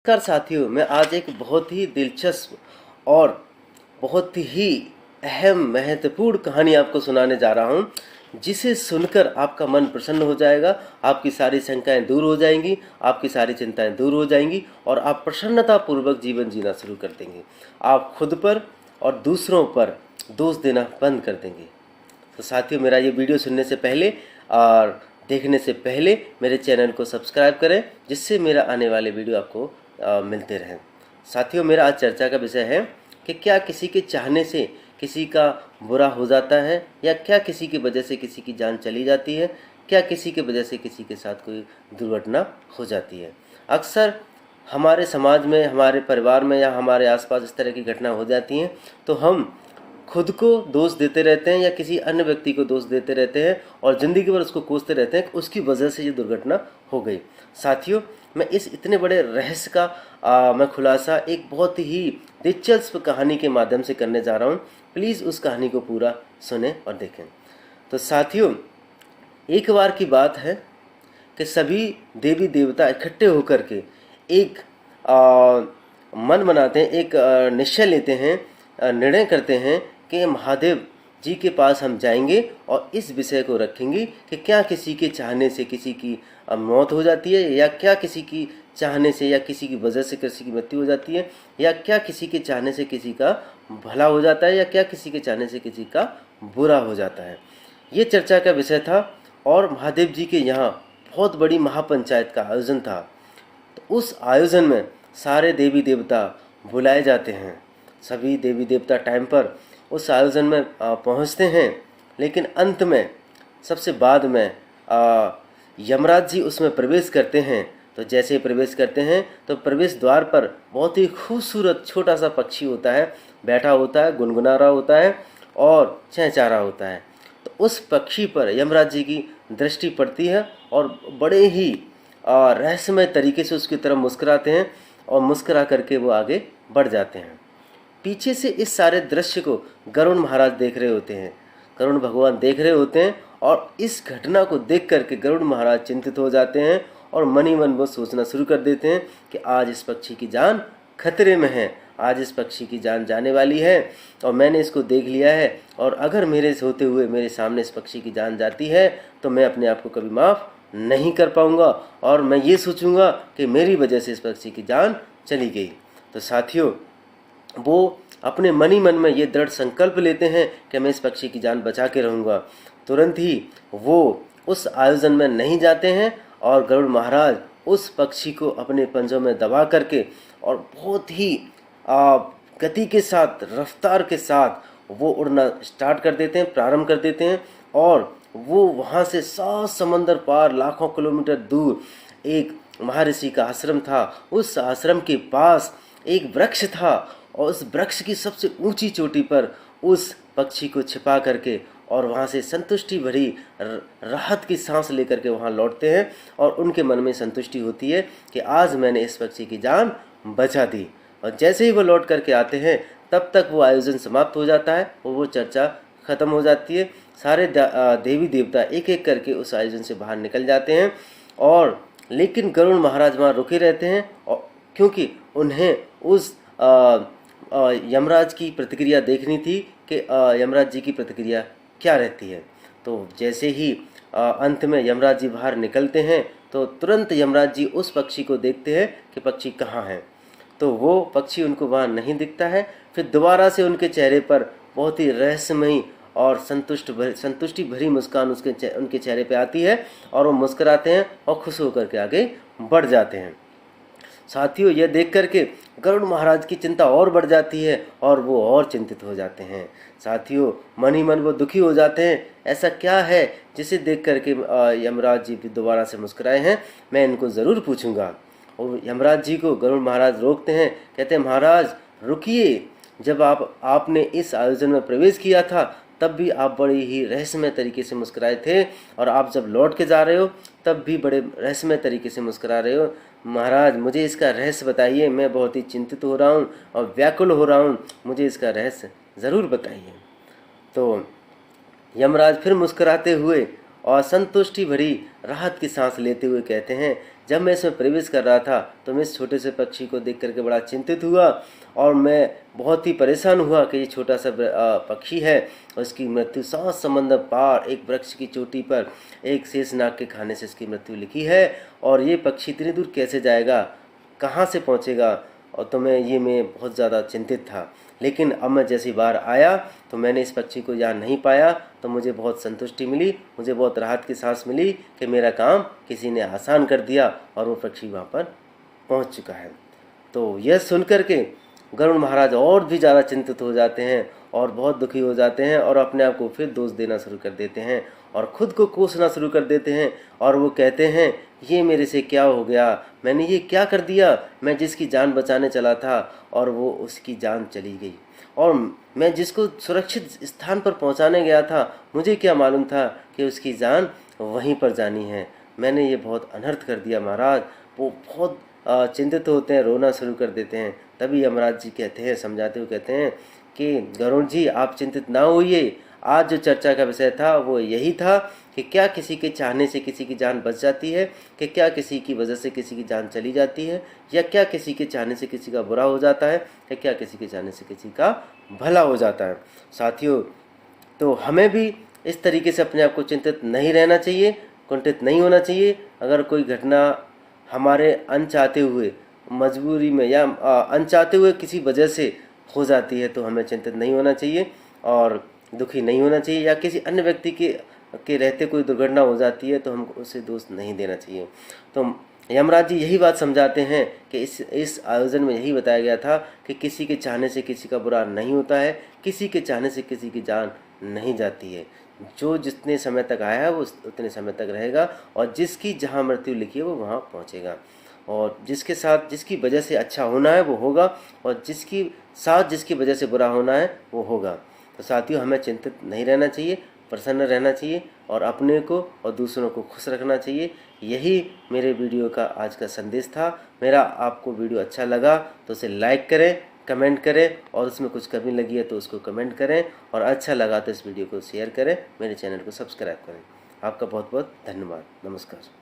नमस्कार साथियों, मैं आज एक बहुत ही दिलचस्प और बहुत ही अहम महत्वपूर्ण कहानी आपको सुनाने जा रहा हूं, जिसे सुनकर आपका मन प्रसन्न हो जाएगा, आपकी सारी शंकाएं दूर हो जाएंगी, आपकी सारी चिंताएं दूर हो जाएंगी और आप प्रसन्नतापूर्वक जीवन जीना शुरू कर देंगे। आप खुद पर और दूसरों पर दोष देना बंद कर देंगे। तो साथियों, मेरा ये वीडियो सुनने से पहले और देखने से पहले मेरे चैनल को सब्सक्राइब करें, जिससे मेरा आने वाले वीडियो आपको मिलते रहें। साथियों, मेरा आज चर्चा का विषय है कि क्या किसी के चाहने से किसी का बुरा हो जाता है, या क्या किसी की वजह से किसी की जान चली जाती है, क्या किसी की वजह से किसी के साथ कोई दुर्घटना हो जाती है। अक्सर हमारे समाज में, हमारे परिवार में या हमारे आसपास इस तरह की घटना हो जाती हैं, तो हम खुद को दोष देते रहते हैं या किसी अन्य व्यक्ति को दोष देते रहते हैं और ज़िंदगी भर उसको कोसते रहते हैं कि उसकी वजह से ये दुर्घटना हो गई। साथियों, मैं इस इतने बड़े रहस्य का मैं खुलासा एक बहुत ही दिलचस्प कहानी के माध्यम से करने जा रहा हूँ। प्लीज़ उस कहानी को पूरा सुने और देखें। तो साथियों, एक बार की बात है कि सभी देवी देवता इकट्ठे होकर के एक मन बनाते हैं, एक निश्चय लेते हैं, निर्णय करते हैं कि महादेव जी के पास हम जाएंगे और इस विषय को रखेंगे कि क्या किसी के चाहने से किसी की मौत हो जाती है, या क्या किसी की चाहने से या किसी की वजह से किसी की मृत्यु हो जाती है, या क्या किसी के चाहने से किसी का भला हो जाता है, या क्या किसी के चाहने से किसी का बुरा हो जाता है। ये चर्चा का विषय था और महादेव जी के यहाँ बहुत बड़ी महापंचायत का आयोजन था। तो उस आयोजन में सारे देवी देवता बुलाए जाते हैं। सभी देवी देवता टाइम पर उस आयोजन में पहुंचते हैं, लेकिन अंत में सबसे बाद में यमराज जी उसमें प्रवेश करते हैं। तो जैसे ही प्रवेश करते हैं तो प्रवेश द्वार पर बहुत ही खूबसूरत छोटा सा पक्षी होता है, बैठा होता है, गुनगुना रहा होता है और चहचहा रहा होता है। तो उस पक्षी पर यमराज जी की दृष्टि पड़ती है और बड़े ही रहस्यमय तरीके से उसकी तरफ मुस्कुराते हैं और मुस्कुरा करके वो आगे बढ़ जाते हैं। पीछे से इस सारे दृश्य को गरुड़ महाराज देख रहे होते हैं, गरुड़ भगवान देख रहे होते हैं और इस घटना को देख करके गरुड़ महाराज चिंतित हो जाते हैं और मन ही मन वो सोचना शुरू कर देते हैं कि आज इस पक्षी की जान खतरे में है, आज इस पक्षी की जान जाने वाली है और मैंने इसको देख लिया है, और अगर मेरे से होते हुए मेरे सामने इस पक्षी की जान जाती है तो मैं अपने आप को कभी माफ़ नहीं कर पाऊंगा और मैं ये सोचूंगा कि मेरी वजह से इस पक्षी की जान चली गई। तो साथियों, वो अपने मन ही मन में ये दृढ़ संकल्प लेते हैं कि मैं इस पक्षी की जान बचा के रहूँगा। तुरंत ही वो उस आयोजन में नहीं जाते हैं और गरुड़ महाराज उस पक्षी को अपने पंजों में दबा करके और बहुत ही गति के साथ, रफ्तार के साथ वो उड़ना स्टार्ट कर देते हैं, प्रारंभ कर देते हैं। और वो वहाँ से 7 समंदर पार, लाखों किलोमीटर दूर एक महर्षि का आश्रम था। उस आश्रम के पास एक वृक्ष था और उस वृक्ष की सबसे ऊंची चोटी पर उस पक्षी को छिपा करके और वहाँ से संतुष्टि भरी राहत की सांस लेकर के वहाँ लौटते हैं और उनके मन में संतुष्टि होती है कि आज मैंने इस पक्षी की जान बचा दी। और जैसे ही वो लौट करके आते हैं तब तक वो आयोजन समाप्त हो जाता है और वो चर्चा ख़त्म हो जाती है। सारे देवी देवता एक एक करके उस आयोजन से बाहर निकल जाते हैं, और लेकिन गरुड़ महाराज वहाँ रुके रहते हैं और क्योंकि उन्हें उस यमराज की प्रतिक्रिया देखनी थी कि यमराज जी की प्रतिक्रिया क्या रहती है। तो जैसे ही अंत में यमराज जी बाहर निकलते हैं तो तुरंत यमराज जी उस पक्षी को देखते हैं कि पक्षी कहाँ है। तो वो पक्षी उनको वहाँ नहीं दिखता है। फिर दोबारा से उनके चेहरे पर बहुत ही रहस्यमयी और संतुष्टि भरी मुस्कान उनके चेहरे पे आती है और वो मुस्कुराते हैं और खुश होकर के आगे बढ़ जाते हैं। साथियों, यह देख करके गरुड़ महाराज की चिंता और बढ़ जाती है और वो और चिंतित हो जाते हैं। साथियों, मन ही मन वो दुखी हो जाते हैं। ऐसा क्या है जिसे देख करके यमराज जी दोबारा से मुस्कुराए हैं, मैं इनको ज़रूर पूछूंगा। और यमराज जी को गरुड़ महाराज रोकते हैं, कहते हैं महाराज रुकिए, जब आपने इस आयोजन में प्रवेश किया था तब भी आप बड़े ही रहस्यमय तरीके से मुस्कुराए थे, और आप जब लौट के जा रहे हो तब भी बड़े रहस्यमय तरीके से मुस्कुरा रहे हो। महाराज, मुझे इसका रहस्य बताइए, मैं बहुत ही चिंतित हो रहा हूँ और व्याकुल हो रहा हूँ, मुझे इसका रहस्य ज़रूर बताइए। तो यमराज फिर मुस्कुराते हुए और संतुष्टि भरी राहत की सांस लेते हुए कहते हैं, जब मैं इसमें प्रवेश कर रहा था तो मैं इस छोटे से पक्षी को देख करके बड़ा चिंतित हुआ और मैं बहुत ही परेशान हुआ कि ये छोटा सा पक्षी है, उसकी मृत्यु 7 समंदर पार एक वृक्ष की चोटी पर एक शेषनाग के खाने से इसकी मृत्यु लिखी है। और ये पक्षी इतनी दूर कैसे जाएगा, कहाँ से पहुँचेगा। और तो मैं बहुत ज़्यादा चिंतित था। लेकिन अब मैं जैसी बार आया तो मैंने इस पक्षी को यहाँ नहीं पाया, तो मुझे बहुत संतुष्टि मिली, मुझे बहुत राहत की सांस मिली कि मेरा काम किसी ने आसान कर दिया और वो पक्षी वहाँ पर पहुँच चुका है। तो यह सुनकर के गरुड़ महाराज और भी ज़्यादा चिंतित हो जाते हैं और बहुत दुखी हो जाते हैं और अपने आप को फिर दोष देना शुरू कर देते हैं और खुद को कोसना शुरू कर देते हैं। और वो कहते हैं, ये मेरे से क्या हो गया, मैंने ये क्या कर दिया, मैं जिसकी जान बचाने चला था और वो उसकी जान चली गई, और मैं जिसको सुरक्षित स्थान पर पहुंचाने गया था मुझे क्या मालूम था कि उसकी जान वहीं पर जानी है। मैंने ये बहुत अनर्थ कर दिया महाराज। वो बहुत चिंतित होते हैं, रोना शुरू कर देते हैं। तभी यमराज जी कहते हैं, समझाते हुए कहते हैं कि गरुड़ जी आप चिंतित ना होइए, आज जो चर्चा का विषय था वो यही था कि क्या किसी के चाहने से किसी की जान बच जाती है, कि क्या किसी की वजह से किसी की जान चली जाती है, या क्या किसी के चाहने से किसी का बुरा हो जाता है, या क्या किसी के चाहने से किसी का भला हो जाता है। साथियों, तो हमें भी इस तरीके से अपने आप को चिंतित नहीं रहना चाहिए, कुंठित नहीं होना चाहिए। अगर कोई घटना हमारे अनचाहते हुए मजबूरी में या अनचाहते हुए किसी वजह से हो जाती है तो हमें चिंतित नहीं होना चाहिए और दुखी नहीं होना चाहिए, या किसी अन्य व्यक्ति के रहते कोई दुर्घटना हो जाती है तो हमको उसे दोष नहीं देना चाहिए। तो यमराज जी यही बात समझाते हैं कि इस आयोजन में यही बताया गया था कि किसी के चाहने से किसी का बुरा नहीं होता है, किसी के चाहने से किसी की जान नहीं जाती है। जो जितने समय तक आया है वो उतने समय तक रहेगा और जिसकी जहाँ मृत्यु लिखी है वो वहाँ पहुँचेगा, और जिसके साथ जिसकी वजह से अच्छा होना है वो होगा और जिसकी साथ जिसकी वजह से बुरा होना है वो होगा। तो साथियों, हमें चिंतित नहीं रहना चाहिए, प्रसन्न रहना चाहिए और अपने को और दूसरों को खुश रखना चाहिए। यही मेरे वीडियो का आज का संदेश था। मेरा आपको वीडियो अच्छा लगा तो उसे लाइक करें, कमेंट करें, और उसमें कुछ कमी लगी है तो उसको कमेंट करें, और अच्छा लगा तो इस वीडियो को शेयर करें, मेरे चैनल को सब्सक्राइब करें। आपका बहुत बहुत धन्यवाद। नमस्कार।